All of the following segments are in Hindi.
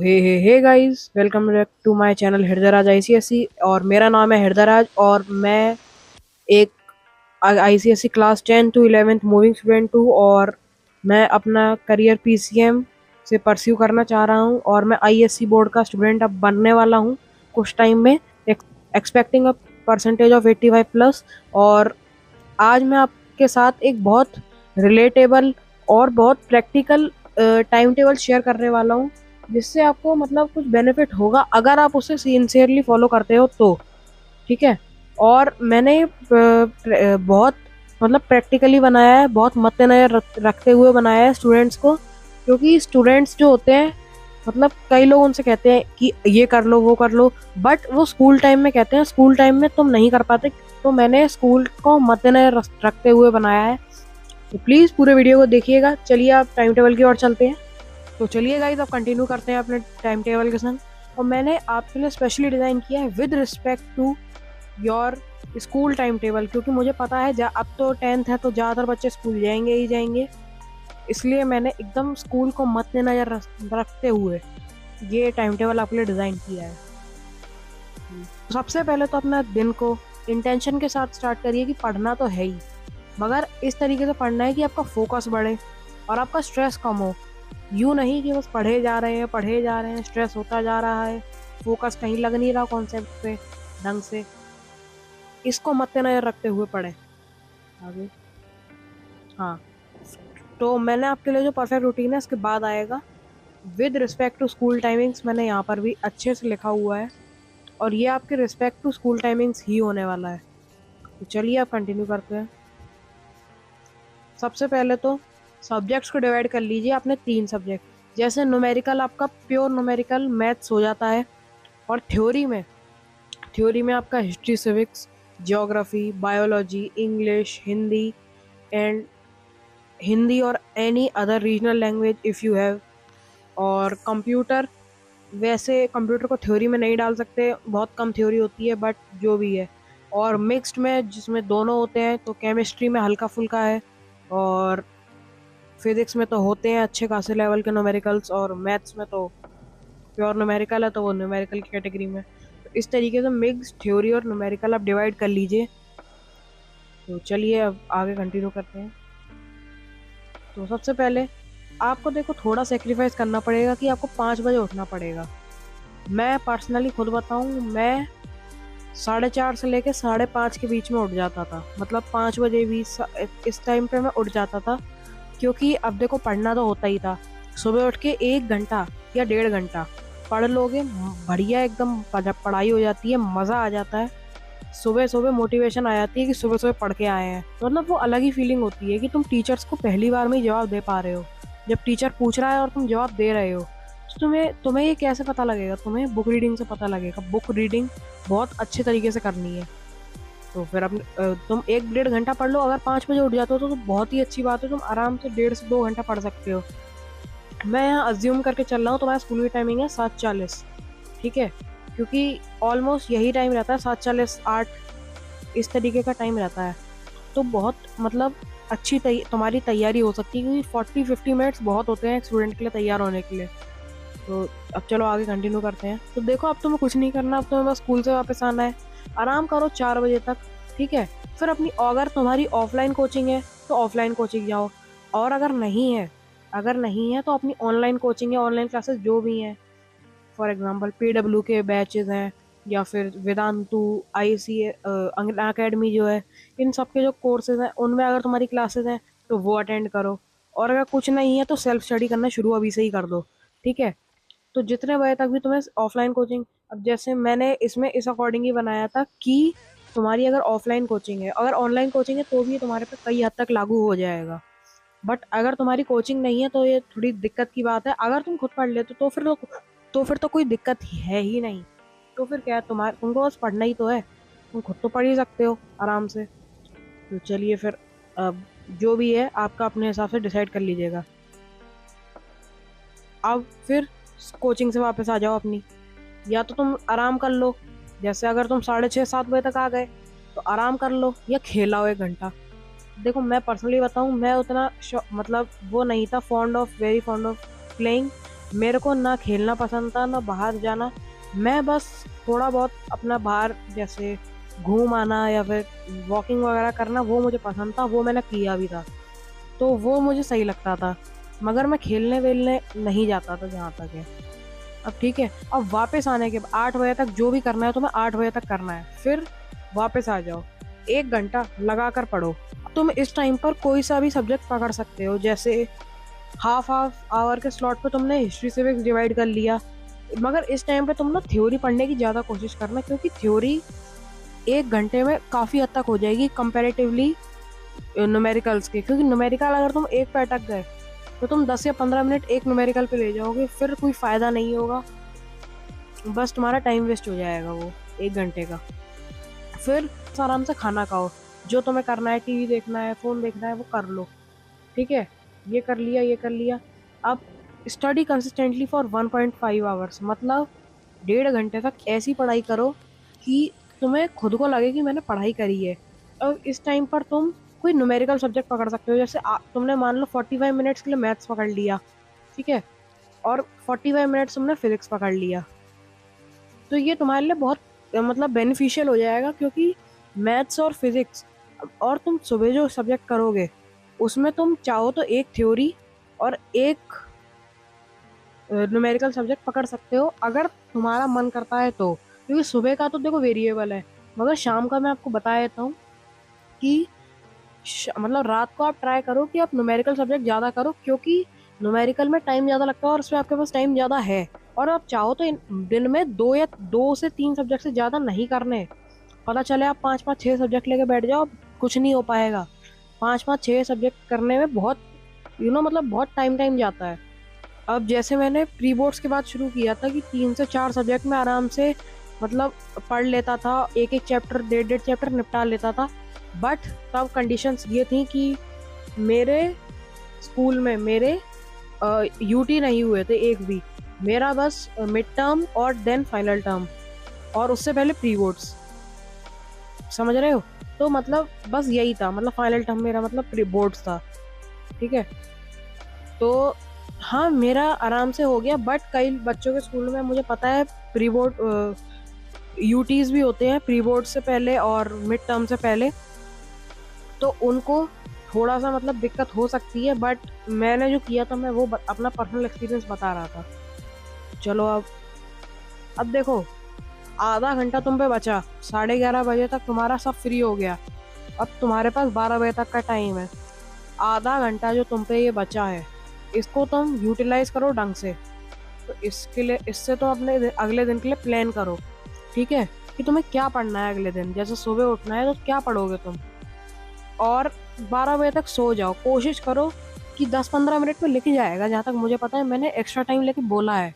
Hey guys, welcome back to my channel Hridayraj ICSE. और मेरा नाम है हृदयराज और मैं एक ICSE class 10 to 11th moving student हूँ। और मैं अपना करियर पीसीएम से परस्यू करना चाह रहा हूँ और मैं आईएससी बोर्ड का स्टूडेंट अब बनने वाला हूँ कुछ टाइम में, expecting a percentage of 85 plus. और आज मैं आपके साथ एक बहुत रिलेटेबल और बहुत प्रैक्टिकल टाइम टेबल शेयर करने वाला हूँ, जिससे आपको मतलब कुछ बेनिफिट होगा अगर आप उसे सिंसियरली फॉलो करते हो तो। ठीक है। और मैंने बहुत मतलब प्रैक्टिकली बनाया है, बहुत मद्देनजर रखते हुए बनाया है स्टूडेंट्स को, क्योंकि स्टूडेंट्स जो होते हैं मतलब कई लोग उनसे कहते हैं कि ये कर लो वो कर लो, बट वो स्कूल टाइम में कहते हैं स्कूल टाइम में तुम नहीं कर पाते। तो मैंने स्कूल को मद्देनजर रखते हुए बनाया है, तो प्लीज़ पूरे वीडियो को देखिएगा। चलिए आप टाइम टेबल की ओर चलते हैं। तो चलिए गाइस, अब कंटिन्यू करते हैं अपने टाइम टेबल के संग। और मैंने आपके लिए स्पेशली डिज़ाइन किया है with respect to your school time table, क्योंकि मुझे पता है अब तो 10th है तो ज़्यादातर बच्चे स्कूल जाएंगे ही जाएंगे, इसलिए मैंने एकदम स्कूल को मद्देनजर रखते हुए ये टाइम टेबल आपके लिए डिज़ाइन किया है। सबसे पहले तो अपना दिन को इंटेंशन के साथ स्टार्ट करिए कि पढ़ना तो है ही, मगर इस तरीके से पढ़ना है कि आपका फोकस बढ़े और आपका स्ट्रेस कम हो। यूँ नहीं कि बस पढ़े जा रहे हैं, स्ट्रेस होता जा रहा है, फोकस कहीं लग नहीं रहा कॉन्सेप्ट पे ढंग से। इसको मद्देनजर रखते हुए पढ़ें आगे। हाँ, तो मैंने आपके लिए जो परफेक्ट रूटीन है इसके बाद आएगा with respect to school timings. मैंने यहाँ पर भी अच्छे से लिखा हुआ है और ये आपके रिस्पेक्ट टू स्कूल टाइमिंग्स ही होने वाला है। तो चलिए आप कंटिन्यू करते हैं। सबसे पहले तो सब्जेक्ट्स को डिवाइड कर लीजिए आपने 3 सब्जेक्ट। जैसे न्यूमेरिकल आपका प्योर न्यूमेरिकल मैथ्स हो जाता है, और थ्योरी में आपका history, civics, geography, biology, English, Hindi और any other regional language if you have. और कंप्यूटर, वैसे कंप्यूटर को थ्योरी में नहीं डाल सकते, बहुत कम थ्योरी होती है, बट जो भी है। और मिक्स्ड में जिसमें दोनों होते हैं, तो केमिस्ट्री में हल्का फुल्का है, और फिजिक्स में तो होते हैं अच्छे खासे लेवल के न्यूमेरिकल्स, और मैथ्स में तो प्योर न्यूमेरिकल है तो वो न्यूमेरिकल की कैटेगरी में। तो इस तरीके से मिक्स थ्योरी और न्यूमेरिकल आप डिवाइड कर लीजिए। तो चलिए अब आगे कंटिन्यू करते हैं। तो सबसे पहले आपको देखो थोड़ा सेक्रीफाइस करना पड़ेगा कि आपको 5 बजे उठना पड़ेगा। मैं पर्सनली खुद बताऊँ, मैं 4:30 से लेकर 5:30 के बीच में उठ जाता था, मतलब 5 बजे भी इस टाइम पे मैं उठ जाता था, क्योंकि अब देखो पढ़ना तो होता ही था। सुबह उठ के 1 घंटा या 1.5 घंटा पढ़ लोगे, बढ़िया एकदम पढ़ाई हो जाती है, मज़ा आ जाता है। सुबह सुबह मोटिवेशन आ जाती है कि सुबह सुबह पढ़ के आए हैं, मतलब वो अलग ही फीलिंग होती है कि तुम टीचर्स को पहली बार में ही जवाब दे पा रहे हो। जब टीचर पूछ रहा है और तुम जवाब दे रहे हो, तो तुम्हें ये कैसे पता लगेगा? तुम्हें बुक रीडिंग से पता लगेगा। बुक रीडिंग बहुत अच्छे तरीके से करनी है। तो फिर अपने तुम 1-1.5 घंटा पढ़ लो। अगर 5 बजे उठ जाते हो तो बहुत ही अच्छी बात है, तुम आराम से 1.5 से 2 घंटा पढ़ सकते हो। मैं यहाँ अज्यूम करके चल रहा हूँ, तुम्हारा स्कूल की टाइमिंग है 7:40, ठीक है, क्योंकि ऑलमोस्ट यही टाइम रहता है, 7:40 8 इस तरीके का टाइम रहता है। तो बहुत मतलब अच्छी तुम्हारी तैयारी हो सकती है, क्योंकि 40-50 मिनट्स बहुत होते हैं एक स्टूडेंट के लिए तैयार होने के लिए। तो अब चलो आगे कंटिन्यू करते हैं। तो देखो अब तुम्हें कुछ नहीं करना, अब तुम्हें बस स्कूल से वापस आना है, आराम करो 4 बजे तक, ठीक है। फिर अपनी अगर तुम्हारी ऑफलाइन कोचिंग है तो ऑफलाइन कोचिंग जाओ, और अगर नहीं है तो अपनी ऑनलाइन कोचिंग या ऑनलाइन क्लासेस जो भी हैं, फॉर एग्जांपल पीडब्ल्यू के बैचेस हैं, या फिर वेदांतु, आईसी अकेडमी जो है, इन सब के जो कोर्सेज हैं उनमें अगर तुम्हारी क्लासेस हैं तो वो अटेंड करो। और अगर कुछ नहीं है तो सेल्फ स्टडी करना शुरू अभी से ही कर दो, ठीक है। तो जितने बजे तक भी तुम्हें ऑफलाइन कोचिंग, अब जैसे मैंने इसमें इस अकॉर्डिंग ही बनाया था कि तुम्हारी अगर ऑफलाइन कोचिंग है, अगर ऑनलाइन कोचिंग है तो भी तुम्हारे पे कई हद तक लागू हो जाएगा, बट अगर तुम्हारी कोचिंग नहीं है तो ये थोड़ी दिक्कत की बात है। अगर तुम खुद पढ़ लेते तो फिर तो कोई दिक्कत है ही नहीं। तो फिर क्या है, तुमको बस पढ़ना ही तो है, तुम खुद तो पढ़ ही सकते हो आराम से। तो चलिए फिर अब जो भी है आपका अपने हिसाब से डिसाइड कर लीजिएगा। अब फिर कोचिंग से वापस आ जाओ अपनी, या तो तुम आराम कर लो, जैसे अगर तुम 6:30-7 बजे तक आ गए तो आराम कर लो या खेलाओ 1 घंटा। देखो मैं पर्सनली बताऊं, मैं उतना मतलब वो नहीं था वेरी फॉन्ड ऑफ प्लेइंग, मेरे को ना खेलना पसंद था ना बाहर जाना। मैं बस थोड़ा बहुत अपना बाहर जैसे घूम आना या फिर वॉकिंग वगैरह करना वो मुझे पसंद था, वो मैंने किया भी था, तो वो मुझे सही लगता था। मगर मैं खेलने वेलने नहीं जाता था जहाँ तक है। अब ठीक है, अब वापस आने के 8 बजे तक जो भी करना है तुम्हें 8 बजे तक करना है, फिर वापस आ जाओ, 1 घंटा लगा कर पढ़ो। तुम इस टाइम पर कोई सा भी सब्जेक्ट पकड़ सकते हो, जैसे हाफ हाफ आवर के स्लॉट पे तुमने हिस्ट्री सिविक्स डिवाइड कर लिया। मगर इस टाइम पे तुम ना थ्योरी पढ़ने की ज़्यादा कोशिश करना, क्योंकि थ्योरी 1 घंटे में काफ़ी हद तक हो जाएगी कंपेरेटिवली न्यूमेरिकल्स के। क्योंकि न्यूमेरिकल अगर तुम एक पे अटक गए तो तुम 10 या 15 मिनट एक न्यूमेरिकल पे ले जाओगे, फिर कोई फ़ायदा नहीं होगा, बस तुम्हारा टाइम वेस्ट हो जाएगा वो 1 घंटे का। फिर आराम से खाना खाओ, जो तुम्हें करना है, टीवी देखना है, फ़ोन देखना है, वो कर लो। ठीक है, ये कर लिया, ये कर लिया। अब स्टडी कंसिस्टेंटली फॉर 1.5 आवर्स, मतलब 1.5 घंटे तक ऐसी पढ़ाई करो कि तुम्हें खुद को लगे कि मैंने पढ़ाई करी है। अब इस टाइम पर तुम कोई न्यूमेरिकल सब्जेक्ट पकड़ सकते हो, जैसे तुमने मान लो 45 मिनट्स के लिए मैथ्स पकड़ लिया, ठीक है, और 45 मिनट्स तुमने फिजिक्स पकड़ लिया, तो ये तुम्हारे लिए बहुत मतलब बेनिफिशियल हो जाएगा। क्योंकि मैथ्स और फिजिक्स, और तुम सुबह जो सब्जेक्ट करोगे उसमें तुम चाहो तो एक थ्योरी और एक न्यूमेरिकल सब्जेक्ट पकड़ सकते हो, अगर तुम्हारा मन करता है तो। क्योंकि सुबह का तो देखो वेरिएबल है, मगर शाम का मैं आपको बता देता हूँ कि मतलब रात को आप ट्राई करो कि आप न्यूमेरिकल सब्जेक्ट ज़्यादा करो, क्योंकि न्यूमेरिकल में टाइम ज़्यादा लगता है और उसमें आपके पास टाइम ज़्यादा है। और आप चाहो तो दिन में 2 से 3 सब्जेक्ट से ज़्यादा नहीं करने। पता चले आप 5-5 6 सब्जेक्ट लेके बैठ जाओ, कुछ नहीं हो पाएगा। 5-5 6 सब्जेक्ट करने में बहुत मतलब बहुत टाइम जाता है। अब जैसे मैंने प्री बोर्ड्स के बाद शुरू किया था कि 3 से 4 सब्जेक्ट में आराम से मतलब पढ़ लेता था, एक एक चैप्टर 1.5 चैप्टर निपटा लेता था। बट तब कंडीशंस ये थी कि मेरे स्कूल में मेरे यूटी नहीं हुए थे एक भी, मेरा बस मिड टर्म और देन फाइनल टर्म, और उससे पहले प्री बोर्ड्स, समझ रहे हो। तो मतलब बस यही था, मतलब फाइनल टर्म मेरा मतलब प्री बोर्ड्स था, ठीक है। तो हाँ, मेरा आराम से हो गया। बट कई बच्चों के स्कूल में मुझे पता है प्री बोर्ड यूटीज भी होते हैं प्री बोर्ड से पहले और मिड टर्म से पहले, तो उनको थोड़ा सा मतलब दिक्कत हो सकती है। बट मैंने जो किया था मैं वो अपना पर्सनल एक्सपीरियंस बता रहा था। चलो अब देखो, आधा घंटा तुम पे बचा, 11:30 बजे तक तुम्हारा सब फ्री हो गया, अब तुम्हारे पास 12 बजे तक का टाइम है। आधा घंटा जो तुम पे ये बचा है, इसको तुम यूटिलाइज करो ढंग से। तो इसके लिए इससे तो अपने अगले दिन के लिए प्लान करो, ठीक है, कि तुम्हें क्या पढ़ना है अगले दिन। जैसे सुबह उठना है तो क्या पढ़ोगे तुम, और 12 बजे तक सो जाओ। कोशिश करो कि 10-15 मिनट में लिख जाएगा, जहाँ तक मुझे पता है मैंने एक्स्ट्रा टाइम लेके बोला है,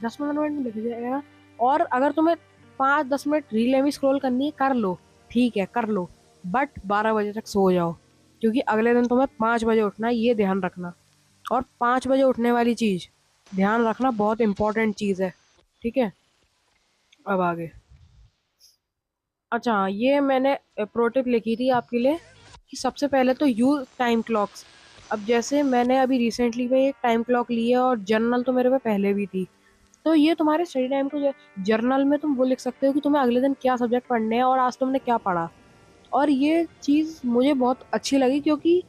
10-15 मिनट में लिख जाएगा। और अगर तुम्हें 5-10 मिनट रील भी स्क्रॉल करनी है कर लो, ठीक है कर लो, बट 12 बजे तक सो जाओ, क्योंकि अगले दिन तुम्हें 5 बजे उठना है, ये ध्यान रखना। और 5 बजे उठने वाली चीज़ ध्यान रखना, बहुत इंपॉर्टेंट चीज़ है, ठीक है। अब आगे, अच्छा ये मैंने प्रो टिप लिखी थी आपके लिए कि सबसे पहले तो यूज टाइम क्लॉक्स। अब जैसे मैंने अभी रिसेंटली में एक टाइम क्लॉक ली है, और जर्नल तो मेरे पे पहले भी थी, तो ये तुम्हारे स्टडी टाइम को जर्नल में तुम वो लिख सकते हो कि तुम्हें अगले दिन क्या सब्जेक्ट पढ़ने हैं और आज तुमने क्या पढ़ा। और ये चीज़ मुझे बहुत अच्छी लगी, क्योंकि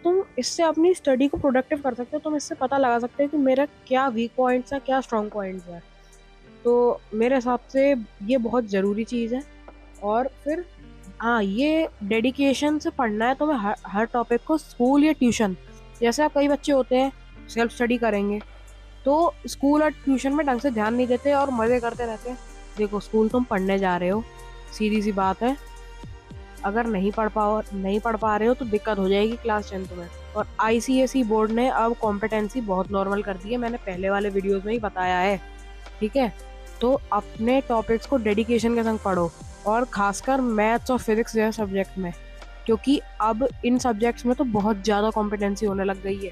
तुम इससे अपनी स्टडी को प्रोडक्टिव कर सकते हो। तुम इससे पता लगा सकते हो कि मेरा क्या वीक पॉइंट्स है, क्या स्ट्रॉन्ग पॉइंट्स है। तो मेरे हिसाब से ये बहुत ज़रूरी चीज़ है। और फिर हाँ, ये डेडिकेशन से पढ़ना है तुम्हें हर टॉपिक को, स्कूल या ट्यूशन। जैसे आप कई बच्चे होते हैं सेल्फ स्टडी करेंगे तो स्कूल और ट्यूशन में ढंग से ध्यान नहीं देते और मज़े करते रहते हैं। देखो, स्कूल तुम पढ़ने जा रहे हो, सीधी सी बात है, अगर नहीं पढ़ पा रहे हो तो दिक्कत हो जाएगी क्लास 10th में। और आईसीएसई बोर्ड ने अब कॉम्पिटेंसी बहुत नॉर्मल कर दी है, मैंने पहले वाले वीडियोज़ में ही बताया है, ठीक है। तो अपने टॉपिक्स को डेडिकेशन के संग पढ़ो, और खासकर मैथ्स और फिजिक्स जैसे सब्जेक्ट में, क्योंकि अब इन सब्जेक्ट्स में तो बहुत ज़्यादा कॉम्पिटेंसी होने लग गई है,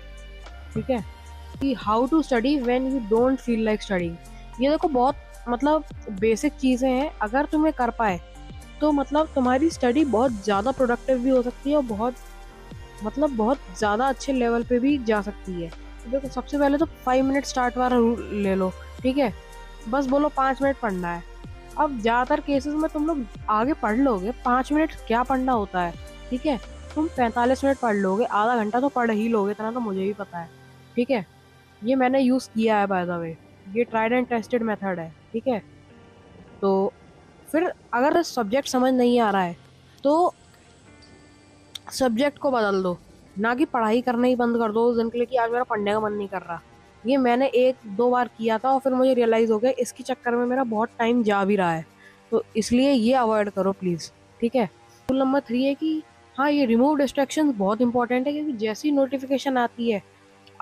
ठीक है। कि how to study when you don't feel like studying, ये देखो बहुत मतलब बेसिक चीज़ें हैं, अगर तुम्हें कर पाए तो मतलब तुम्हारी स्टडी बहुत ज़्यादा प्रोडक्टिव भी हो सकती है और बहुत ज़्यादा अच्छे लेवल पे भी जा सकती है। देखो सबसे पहले तो 5 मिनट स्टार्ट वाला रूल ले लो, ठीक है। बस बोलो 5 मिनट पढ़ना है। अब ज़्यादातर केसेस में तुम लोग आगे पढ़ लोगे, 5 मिनट क्या पढ़ना होता है, ठीक है। तुम 45 मिनट पढ़ लोगे, आधा घंटा तो पढ़ ही लोगे, इतना तो मुझे भी पता है, ठीक है। ये मैंने यूज़ किया है बाय द वे, ये ट्राइड एंड टेस्टेड मेथड है, ठीक है। तो फिर अगर सब्जेक्ट समझ नहीं आ रहा है तो सब्जेक्ट को बदल दो, ना कि पढ़ाई करना ही बंद कर दो उस दिन के लिए कि आज मेरा पढ़ने का मन नहीं कर रहा। ये मैंने 1-2 बार किया था और फिर मुझे रियलाइज़ हो गया इसके चक्कर में मेरा बहुत टाइम जा भी रहा है। तो इसलिए ये अवॉइड करो प्लीज़, ठीक है। रूल नंबर 3 है कि हाँ, ये रिमूव डिस्ट्रैक्शंस बहुत इंपॉर्टेंट है, क्योंकि जैसी नोटिफिकेशन आती है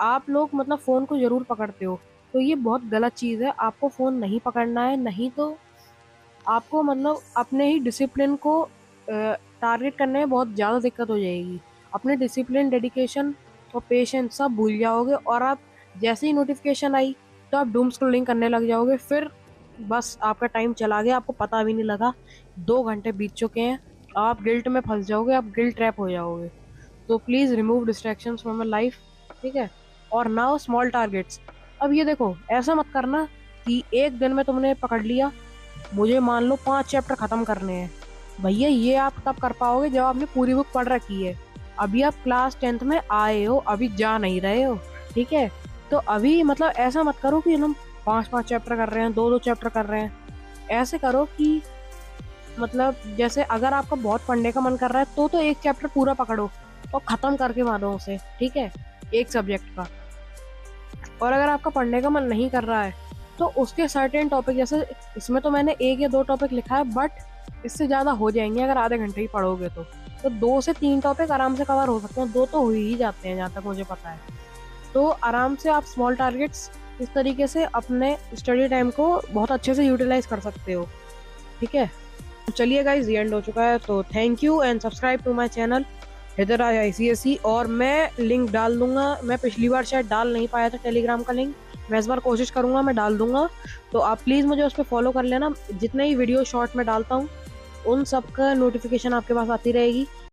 आप लोग मतलब फ़ोन को ज़रूर पकड़ते हो। तो ये बहुत गलत चीज़ है, आपको फ़ोन नहीं पकड़ना है, नहीं तो आपको मतलब अपने ही डिसिप्लिन को टारगेट करने में बहुत ज़्यादा दिक्कत हो जाएगी। अपने डिसिप्लिन, डेडिकेशन और पेशेंस सब भूल जाओगे और आप जैसे ही नोटिफिकेशन आई तो आप डूम स्क्रॉलिंग करने लग जाओगे। फिर बस आपका टाइम चला गया, आपको पता भी नहीं लगा, 2 घंटे बीत चुके हैं। आप गिल्ट में फंस जाओगे, आप गिल्ट ट्रैप हो जाओगे। तो please remove distractions from your life, ठीक है। और नाउ स्मॉल टारगेट्स। अब ये देखो, ऐसा मत करना कि एक दिन में तुमने पकड़ लिया, मुझे मान लो 5 चैप्टर खत्म करने हैं। भैया ये आप तब कर पाओगे जब आपने पूरी बुक पढ़ रखी है। अभी आप क्लास 10th में आए हो, अभी जा नहीं रहे हो, ठीक है। तो अभी मतलब ऐसा मत करो कि हम 5-5 चैप्टर कर रहे हैं, 2-2 चैप्टर कर रहे हैं। ऐसे करो कि मतलब जैसे अगर आपका बहुत पढ़ने का मन कर रहा है तो एक चैप्टर पूरा पकड़ो और ख़त्म करके मानो उसे, ठीक है, एक सब्जेक्ट का। और अगर आपका पढ़ने का मन नहीं कर रहा है तो उसके सर्टेन टॉपिक, जैसे इसमें तो मैंने 1 या 2 टॉपिक लिखा है, बट इससे ज़्यादा हो जाएंगे अगर आधे घंटे ही पढ़ोगे तो 2 से 3 टॉपिक आराम से कवर हो सकते हैं, 2 तो हो ही जाते हैं जहाँ तक मुझे पता है। तो आराम से आप स्मॉल टारगेट्स इस तरीके से अपने स्टडी टाइम को बहुत अच्छे से यूटिलाइज कर सकते हो, ठीक है। चलिए गाइज, ये एंड हो चुका है, तो thank you and subscribe to my channel Haider ICSE। और मैं लिंक डाल दूंगा, मैं पिछली बार शायद डाल नहीं पाया था टेलीग्राम का लिंक, मैं इस बार कोशिश करूंगा, मैं डाल दूंगा। तो आप प्लीज़ मुझे उस पर फॉलो कर लेना, जितने ही वीडियो शॉर्ट में डालता हूँ उन सब का नोटिफिकेशन आपके पास आती रहेगी।